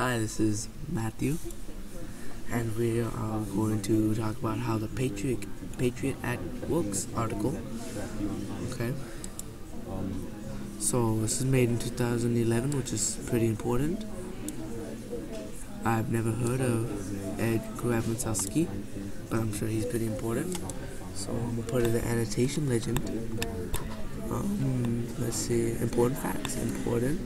Hi, this is Matthew, and we are going to talk about how the Patriot Act works article. Okay. So this is made in 2011, which is pretty important. I've never heard of Ed Kravensowski, but I'm sure he's pretty important. So I'm gonna put in the annotation legend. Let's see, important facts. Important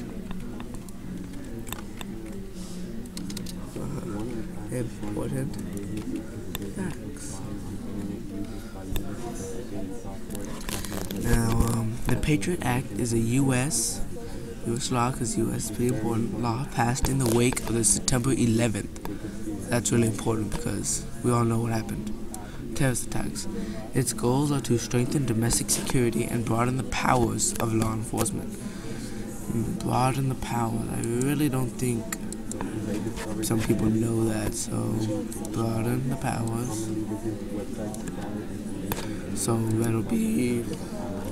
facts. Now, the Patriot Act is a U.S. law, because U.S. is pretty important, law passed in the wake of the September 11th. That's really important because we all know what happened. Terrorist attacks. Its goals are to strengthen domestic security and broaden the powers of law enforcement. Broaden the powers. I really don't think some people know that, so broaden the powers. So that'll be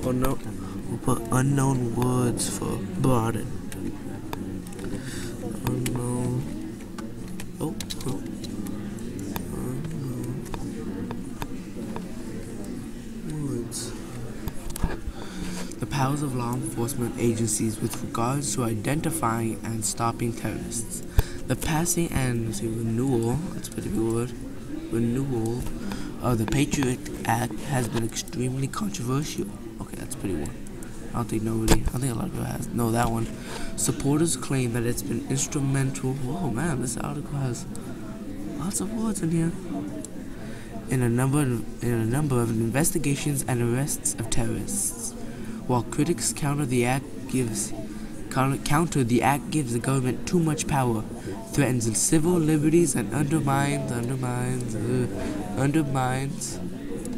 unknown. We'll put unknown words for broaden. Unknown. Unknown words. The powers of law enforcement agencies with regards to identifying and stopping terrorists. The passing and renewal, that's a pretty good word, renewal of the Patriot Act has been extremely controversial. Okay, that's a pretty one. I think a lot of people know that one. Supporters claim that it's been instrumental. Whoa, man, this article has lots of words in here. In a number of investigations and arrests of terrorists. While critics counter the act gives the government too much power, threatens civil liberties, and undermines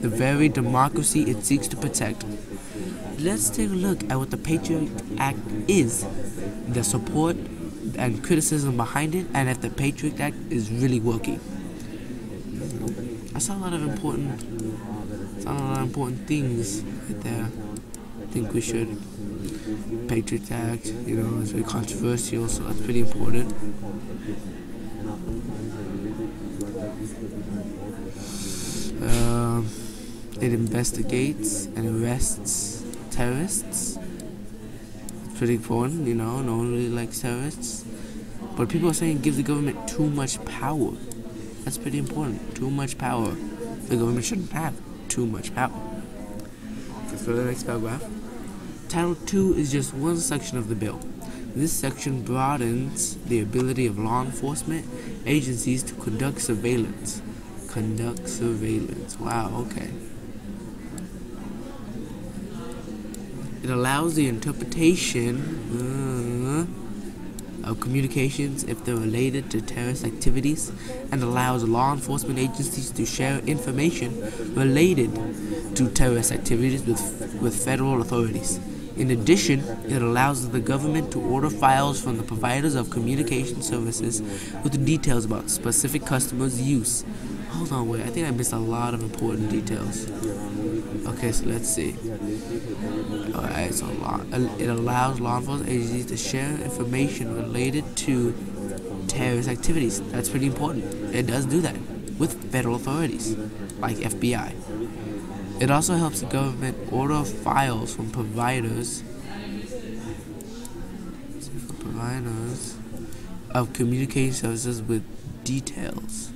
the very democracy it seeks to protect. Let's take a look at what the Patriot Act is, the support and criticism behind it, and if the Patriot Act is really working. I saw a lot of important things right there. I think we should. Patriot Act, it's very controversial, so that's pretty important. It investigates and arrests terrorists. It's pretty important, no one really likes terrorists. But people are saying it gives the government too much power. That's pretty important. Too much power. The government shouldn't have too much power. Let's go to the next paragraph. Title 2 is just one section of the bill. This section broadens the ability of law enforcement agencies to conduct surveillance. Wow, okay. It allows the interpretation of communications if they're related to terrorist activities, and allows law enforcement agencies to share information related to terrorist activities with federal authorities. In addition, it allows the government to order files from the providers of communication services with details about specific customers' use. Hold on, wait, I think I missed a lot of important details. Okay, so let's see. Alright, so it allows law enforcement agencies to share information related to terrorist activities. That's pretty important. It does do that with federal authorities, like FBI. It also helps the government order files from providers of communication services with details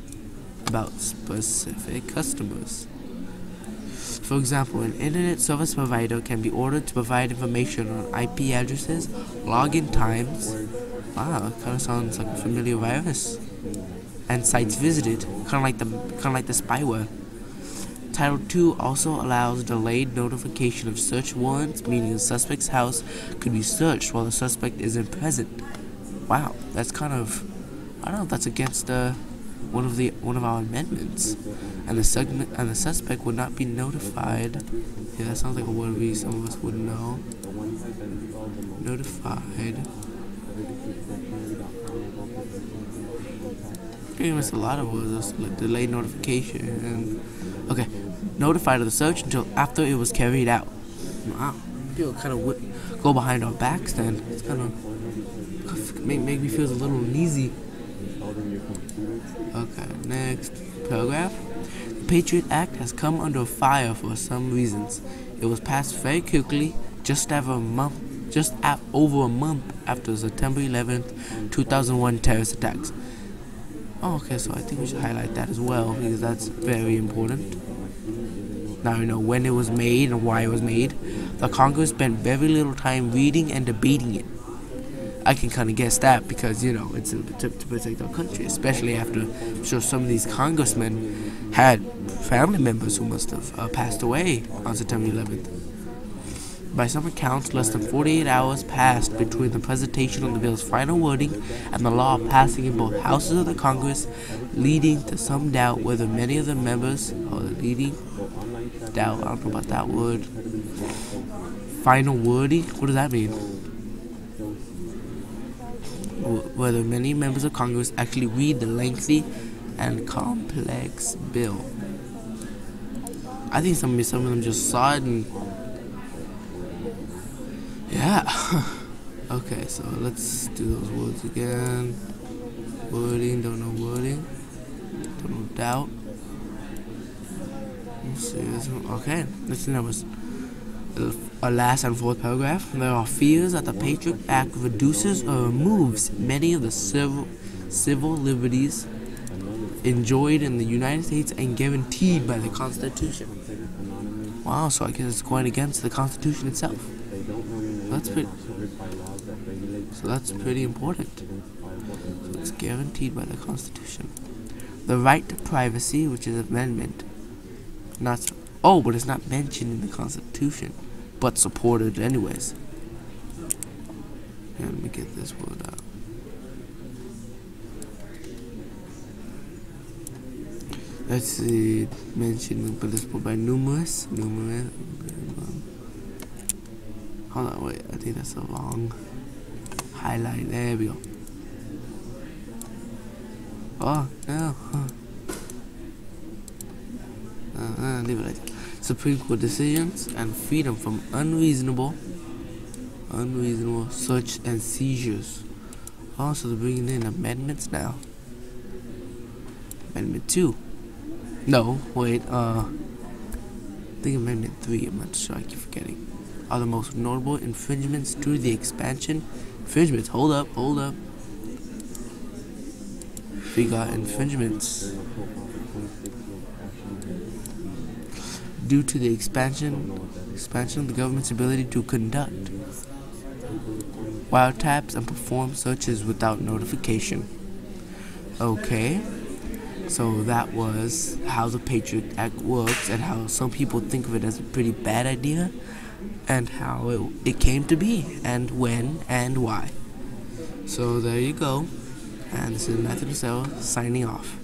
about specific customers. For example, an internet service provider can be ordered to provide information on IP addresses, login times. Wow, that kind of sounds like a familiar virus. And sites visited, kind of like the spyware. Title 2 also allows delayed notification of search warrants, meaning a suspect's house could be searched while the suspect isn't present. Wow, that's kind of, I don't know if that's against one of our amendments. And the suspect would not be notified. Yeah, that sounds like a word some of us would know. Notified. Pretty much a lot of words, like delayed notification and notified of the search until after it was carried out. Wow, people kind of go behind our backs then. It's kind of make me feel a little uneasy Okay, next paragraph. The Patriot Act has come under fire for some reasons. It was passed very quickly, just over a month after September 11th, 2001 terrorist attacks. Oh, okay, so I think we should highlight that as well, because that's very important. Now you know when it was made and why it was made. The Congress spent very little time reading and debating it. I can kind of guess that because, you know, it's to protect our country, especially after I'm sure some of these congressmen had family members who must have passed away on September 11th. By some accounts, less than 48 hours passed between the presentation of the bill's final wording and the law passing in both houses of the Congress, leading to some doubt whether many of the members, I don't know about that word. Final wording? What does that mean? Whether many members of Congress actually read the lengthy and complex bill. I think some of them just saw it and yeah. Okay, so let's do those words again. Wording, don't know wording. Don't know doubt. Let's see this one. Okay, let's see numbers. Our last and fourth paragraph. There are fears that the Patriot Act reduces or removes many of the civil liberties enjoyed in the United States and guaranteed by the Constitution. Wow, so I guess it's going against the Constitution itself. That's pretty important. So it's guaranteed by the Constitution. The right to privacy, which is amendment. But it's not mentioned in the Constitution, but supported anyways. Yeah, let me get this word out. Let's see, mentioned by numerous. Hold on, wait, I think that's a long highlight. There we go. Oh, no. Leave it like that. Supreme Court decisions and freedom from unreasonable search and seizures. Also, they're bringing in amendments now. Amendment 2. No, wait, I think Amendment 3, I'm not sure, I keep forgetting. Are the most notable infringements due to the expansion. Infringements, hold up. We got infringements due to the expansion of the government's ability to conduct wiretaps and perform searches without notification. Okay, so that was how the Patriot Act works and how some people think of it as a pretty bad idea and how it came to be and when and why. So there you go, and this is Matthew signing off.